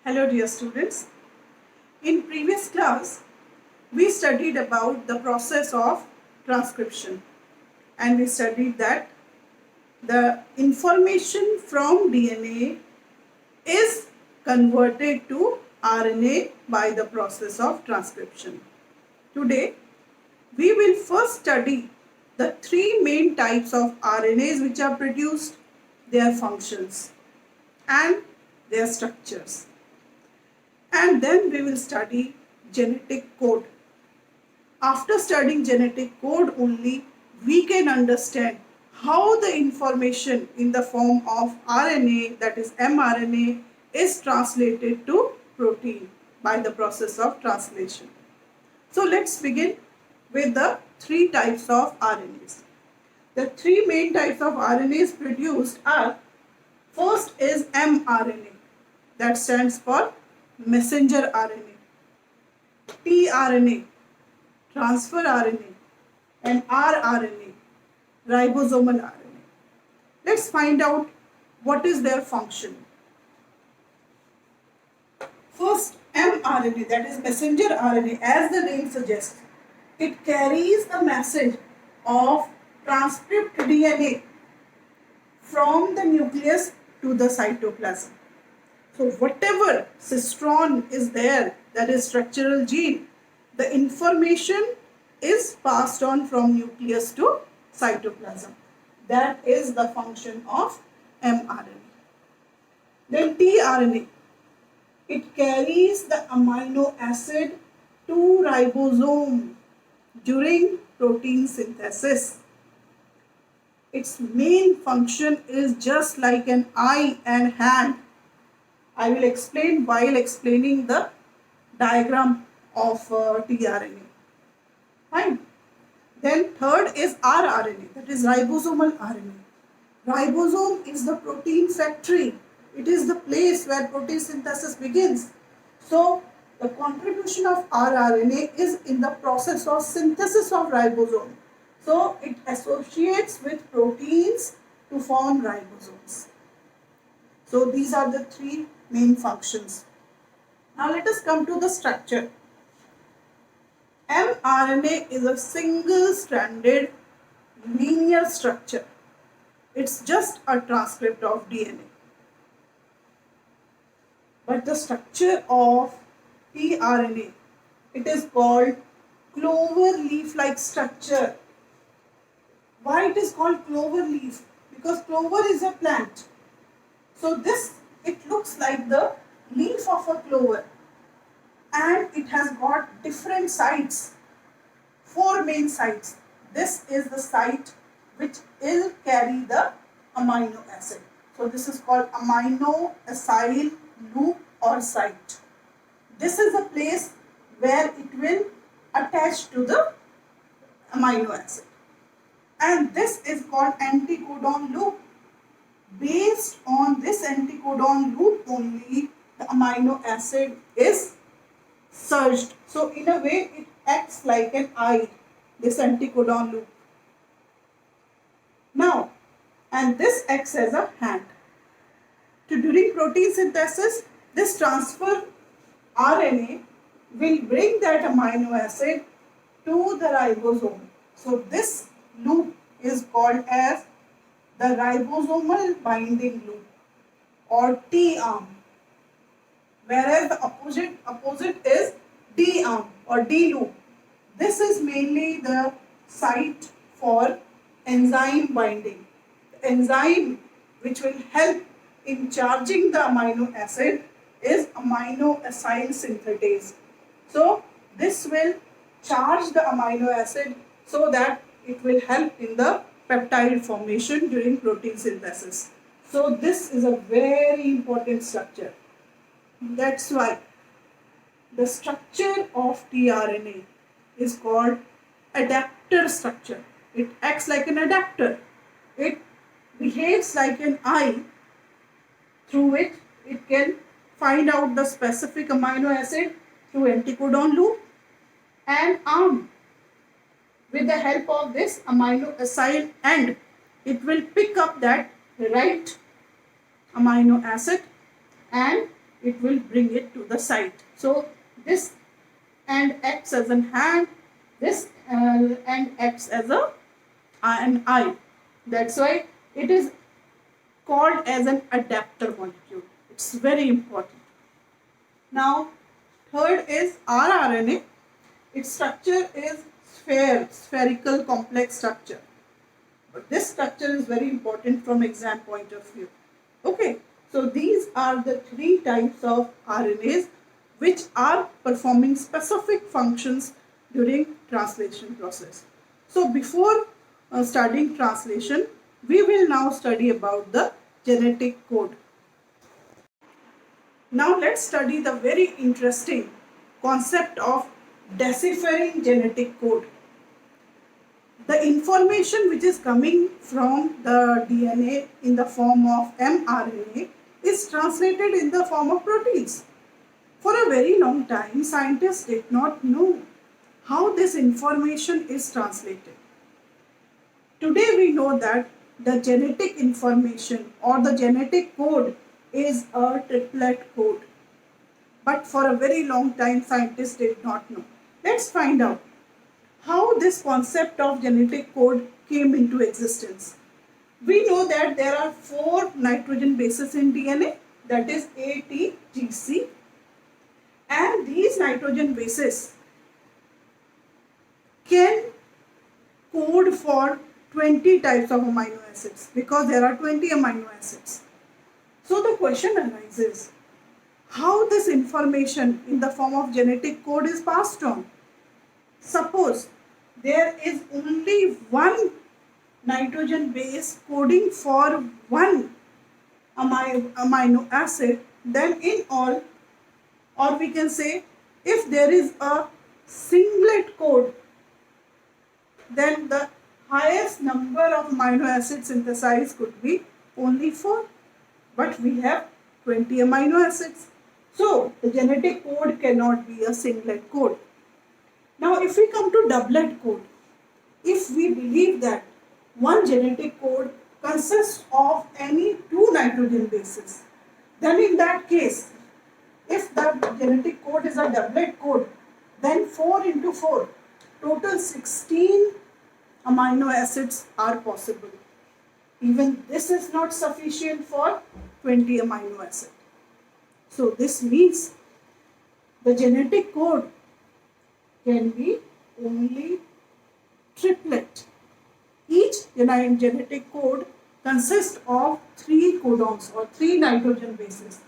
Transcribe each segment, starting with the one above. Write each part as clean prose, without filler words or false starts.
Hello dear students. In previous class, we studied about the process of transcription and we studied that the information from DNA is converted to RNA by the process of transcription. Today, we will first study the three main types of RNAs which are produced, their functions and their structures. And then we will study genetic code. After studying genetic code only, we can understand how the information in the form of RNA, that is mRNA, is translated to protein by the process of translation. So let's begin with the three types of RNAs. The three main types of RNAs produced are, first is mRNA, that stands for messenger RNA, tRNA, transfer RNA, and rRNA, ribosomal RNA. Let's find out what is their function. First, mRNA, that is messenger RNA, as the name suggests, it carries the message of transcript DNA from the nucleus to the cytoplasm. So whatever cistron is there, that is structural gene, the information is passed on from nucleus to cytoplasm. That is the function of mRNA. Then tRNA, it carries the amino acid to ribosome during protein synthesis. Its main function is just like an eye and hand. I will explain while explaining the diagram of tRNA. Fine. Then third is rRNA, that is ribosomal RNA. Ribosome is the protein factory. It is the place where protein synthesis begins. So the contribution of rRNA is in the process of synthesis of ribosome. So it associates with proteins to form ribosomes. So these are the three main functions. Now let us come to the structure. mRNA is a single-stranded linear structure. It's just a transcript of DNA. But the structure of tRNA, it is called clover leaf-like structure. Why it is called clover leaf? Because clover is a plant. So this, it looks like the leaf of a clover, and it has got different sites, four main sites. This is the site which will carry the amino acid. So this is called amino acyl loop or site. This is the place where it will attach to the amino acid. And this is called anticodon loop. Based on this anticodon loop only, the amino acid is surged. So in a way it acts like an eye, this anticodon loop. Now, and this acts as a hand. So during protein synthesis, this transfer RNA will bring that amino acid to the ribosome. So this loop is called as the ribosomal binding loop or T-arm, whereas the opposite is D-arm or D-loop. This is mainly the site for enzyme binding. The enzyme which will help in charging the amino acid is amino acyl synthetase. So this will charge the amino acid so that it will help in the peptide formation during protein synthesis. So this is a very important structure. That's why the structure of tRNA is called adapter structure. It acts like an adapter. It behaves like an eye through which it can find out the specific amino acid through anticodon loop, and arm with the help of this amino acyl end, it will pick up that right amino acid and it will bring it to the site. So this and acts as an hand, this and acts as an eye. That's why it is called as an adapter molecule. It's very important. Now, third is rRNA. Its structure is spherical complex structure. But this structure is very important from exam point of view. Okay, so these are the 3 types of RNAs which are performing specific functions during translation process. So before studying translation, we will now study about the genetic code. Now let's study the very interesting concept of deciphering genetic code. The information which is coming from the DNA in the form of mRNA is translated in the form of proteins. For a very long time, scientists did not know how this information is translated. Today we know that the genetic information or the genetic code is a triplet code. But for a very long time, scientists did not know. Let's find out how this concept of genetic code came into existence. We know that there are 4 nitrogen bases in DNA, that is A, T, G, C, and these nitrogen bases can code for 20 types of amino acids because there are 20 amino acids. So the question arises, how this information in the form of genetic code is passed on? Suppose there is only one nitrogen base coding for one amino acid, then in all, or we can say if there is a singlet code, then the highest number of amino acids synthesized could be only 4. But we have 20 amino acids. So the genetic code cannot be a singlet code. Now if we come to doublet code, if we believe that one genetic code consists of any 2 nitrogen bases, then in that case, if the genetic code is a doublet code, then 4 into 4, total 16 amino acids are possible. Even this is not sufficient for 20 amino acids. So this means the genetic code can be only triplet. Each genetic code consists of 3 codons or 3 nitrogen bases.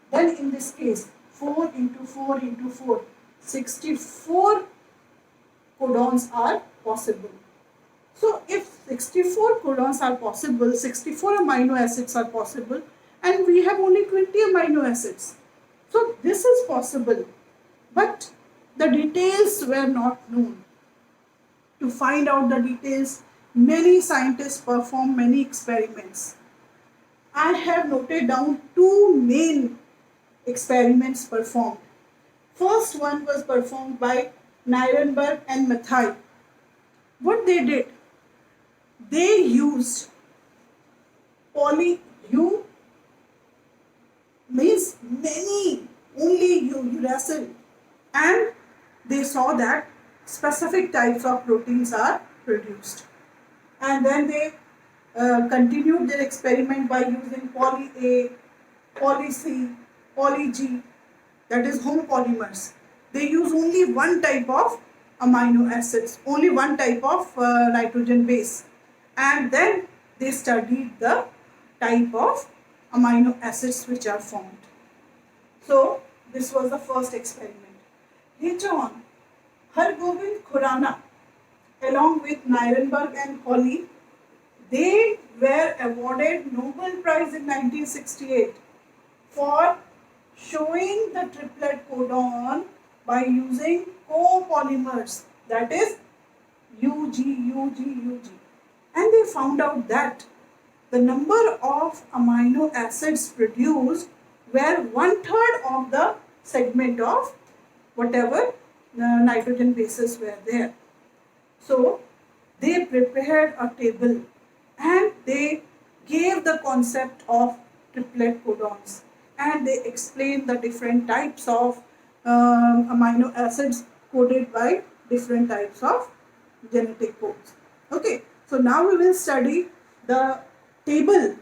Then in this case, 4 into 4 into 4, 64 codons are possible. So if 64 codons are possible, 64 amino acids are possible, and we have only 20 amino acids. So this is possible, but the details were not known. To find out the details, many scientists performed many experiments. I have noted down 2 main experiments performed. First one was performed by Nirenberg and Mathai. What they did, they used U means many, only uracil, and they saw that specific types of proteins are produced. And then they continued their experiment by using poly A, poly C, poly G, that is home polymers. They use only one type of amino acids, only one type of nitrogen base, and then they studied the type of amino acids which are formed. So this was the first experiment. Later on, Hargobind Khurana, along with Nirenberg and Hawley, they were awarded Nobel Prize in 1968 for showing the triplet codon by using copolymers, that is UG, UG, UG. And they found out that the number of amino acids produced were 1/3 of the segment of whatever nitrogen bases were there. So they prepared a table and they gave the concept of triplet codons, and they explain the different types of amino acids coded by different types of genetic codes. Okay, so now we will study the table,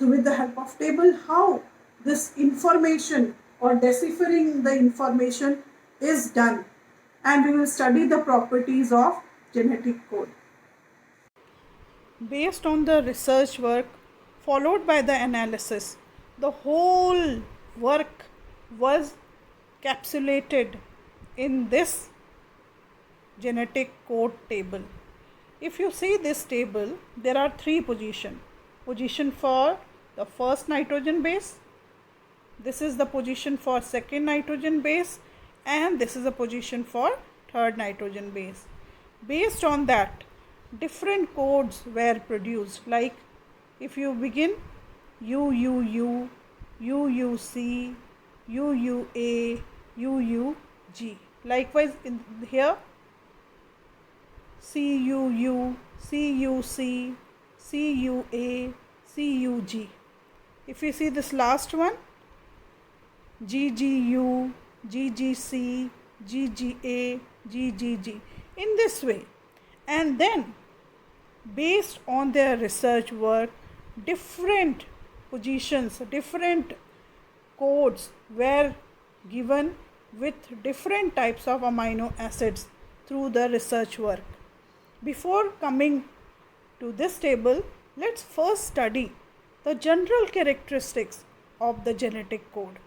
with the help of table, how this information or deciphering the information is done, and we will study the properties of genetic code. Based on the research work followed by the analysis, the whole work was capsulated in this genetic code table. If you see this table, there are three positions. Position for the first nitrogen base, this is the position for second nitrogen base, and this is the position for third nitrogen base. Based on that, different codes were produced, like if you begin UUU, UUC, UUA, UUG. Likewise in here CUU, CUC, CUA, CUG. If you see this last one, GGU, GGC, GGA, GGG, in this way. And then based on their research work, different positions, different codes were given with different types of amino acids through the research work. Before coming to this table, let's first study the general characteristics of the genetic code.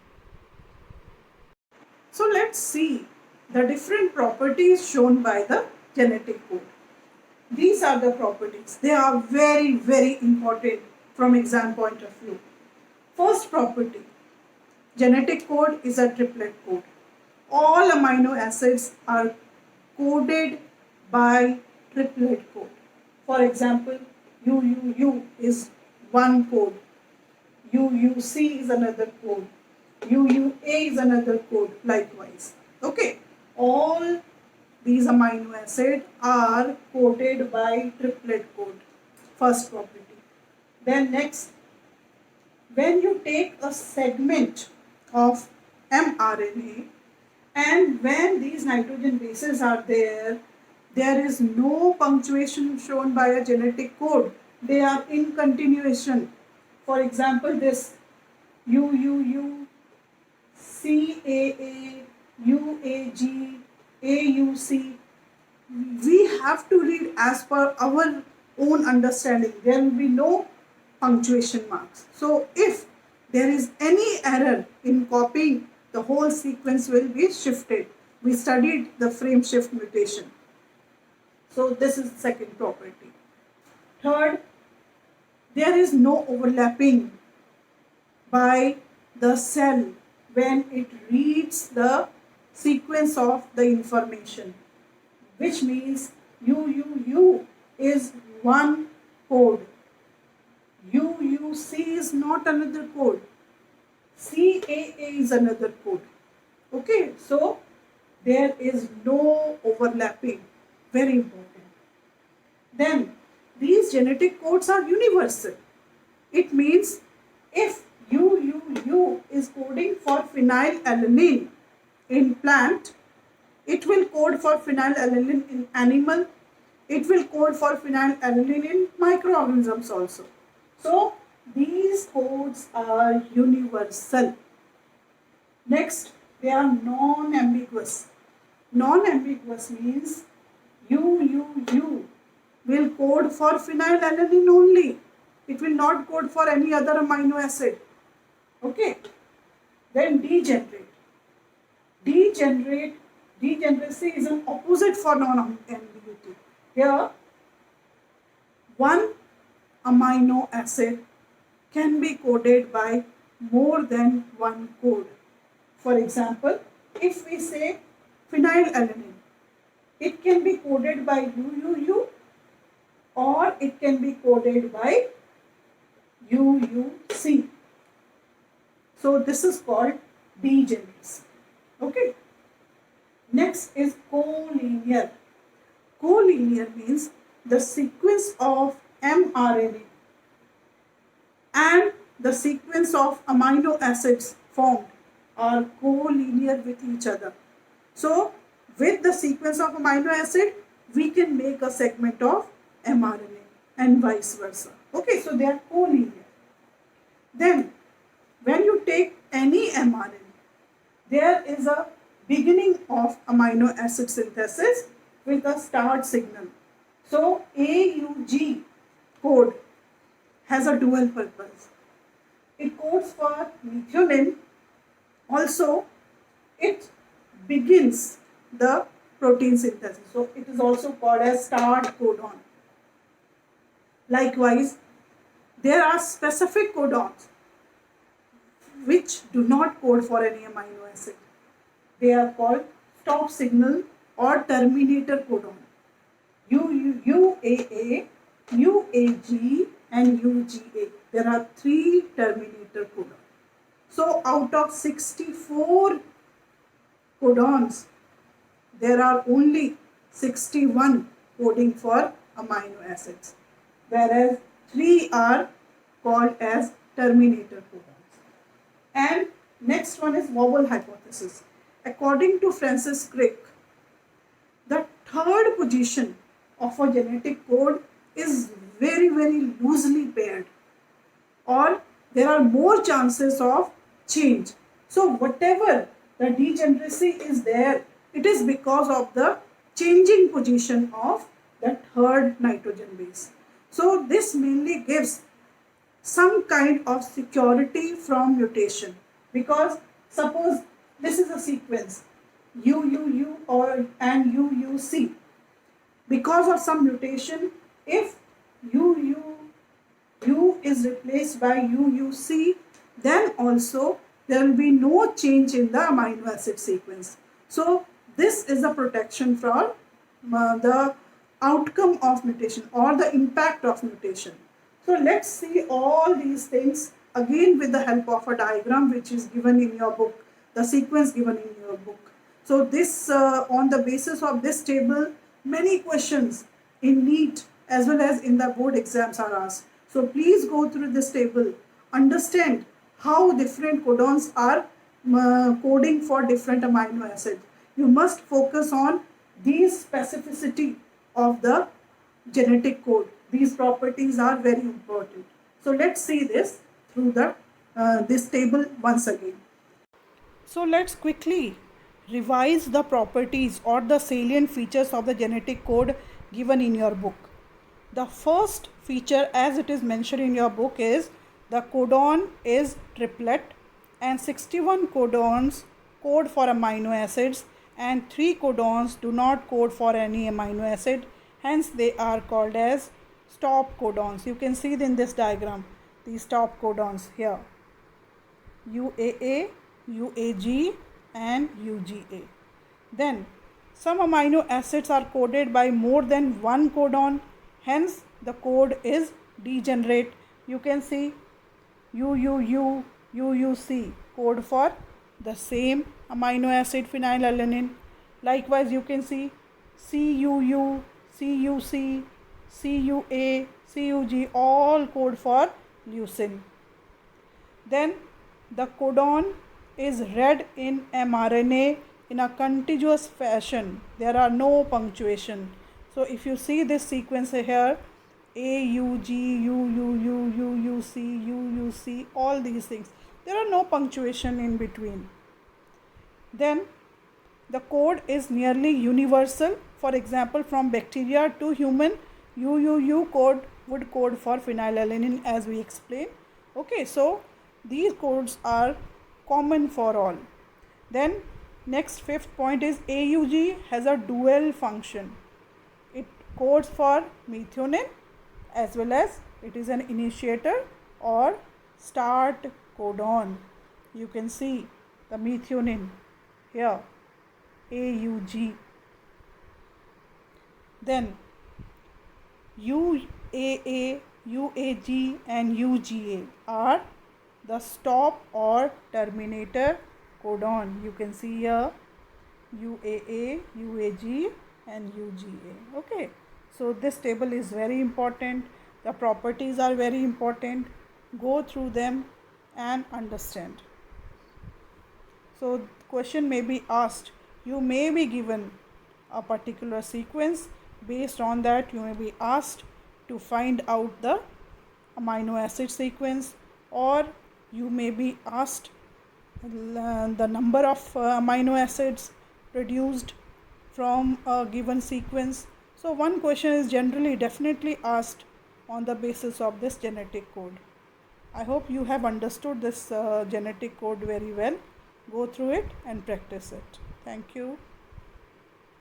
So let's see the different properties shown by the genetic code. These are the properties. They are very, very important from exam point of view. First property, genetic code is a triplet code. All amino acids are coded by triplet code. For example, UUU is one code, UUC is another code, UUA is another code, likewise. Okay, all these amino acids are coded by triplet code. First property. Then next, when you take a segment of mRNA, and when these nitrogen bases are there is no punctuation shown by a genetic code. They are in continuation. For example, this UUU, CAA, UAG, AUC, we have to read as per our own understanding. There will be no punctuation marks. So if there is any error in copying, the whole sequence will be shifted. We studied the frame shift mutation. So this is second property. Third, there is no overlapping by the cell when it reads the sequence of the information, which means UUU is one code. UUC is not another code. CAA is another code. Okay, so there is no overlapping. Very important. Then these genetic codes are universal. It means if UUU is coding for phenylalanine in plant, it will code for phenylalanine in animal. It will code for phenylalanine in microorganisms also. So these codes are universal. Next, they are non-ambiguous. Non-ambiguous means UUU will code for phenylalanine only. It will not code for any other amino acid. Okay. Then degenerate. Degeneracy is an opposite for non-ambiguity. Here, one amino acid can be coded by more than one code. For example, if we say phenylalanine, it can be coded by UUU or it can be coded by UUC. So this is called degeneracy. Okay. Next is collinear. Collinear means the sequence of mRNA and the sequence of amino acids formed are co-linear with each other. So with the sequence of amino acid, we can make a segment of mRNA and vice versa. Okay, so they are co-linear. Then when you take any mRNA, there is a beginning of amino acid synthesis with a start signal. So AUG code has a dual purpose. It codes for methionine. Also, it begins the protein synthesis. So it is also called as start codon. Likewise, there are specific codons which do not code for any amino acid. They are called stop signal or terminator codon. UAA, UAG and UGA. There are 3 terminator codons. So out of 64 codons, there are only 61 coding for amino acids, whereas 3 are called as terminator codons. And next one is vowel hypothesis. According to Francis Crick, the third position of a genetic code is very, very loosely paired, or there are more chances of change. So whatever the degeneracy is there, it is because of the changing position of the third nitrogen base. So this mainly gives some kind of security from mutation, because suppose this is a sequence UUU or and UUC. Because of some mutation, if UUU is replaced by UUC, then also there will be no change in the amino acid sequence. So this is a protection from the outcome of mutation or the impact of mutation. So let's see all these things again with the help of a diagram which is given in your book, the sequence given in your book. So this on the basis of this table, many questions in NEET as well as in the board exams are asked. So please go through this table, understand how different codons are coding for different amino acids. You must focus on these specificity of the genetic code. These properties are very important. So let's see this through the this table once again. So let's quickly revise the properties or the salient features of the genetic code given in your book. The first feature, as it is mentioned in your book, is the codon is triplet and 61 codons code for amino acids and 3 codons do not code for any amino acid. Hence they are called as stop codons. You can see in this diagram these stop codons here, UAA, UAG and UGA. Then some amino acids are coded by more than one codon, hence the code is degenerate. You can see UUU, UUC code for the same amino acid phenylalanine. Likewise you can see CUU, CUC, CUA, CUG all code for leucine. Then the codon is read in mRNA in a contiguous fashion. There are no punctuation. So if you see this sequence here, AUG, UUU, UUC, UUC, all these things, there are no punctuation in between. Then the code is nearly universal. For example, from bacteria to human, UUU code would code for phenylalanine as we explained. Okay, so these codes are common for all. Then next fifth point is AUG has a dual function. It codes for methionine as well as it is an initiator or start codon. You can see the methionine here, AUG. Then UAA, UAG and UGA are the stop or terminator codon. You can see here UAA, UAG and UGA. Okay, so this table is very important. The properties are very important. Go through them and understand. So question may be asked, you may be given a particular sequence. Based on that, you may be asked to find out the amino acid sequence, or you may be asked the number of amino acids produced from a given sequence. So one question is generally definitely asked on the basis of this genetic code. I hope you have understood this genetic code very well. Go through it and practice it. Thank you.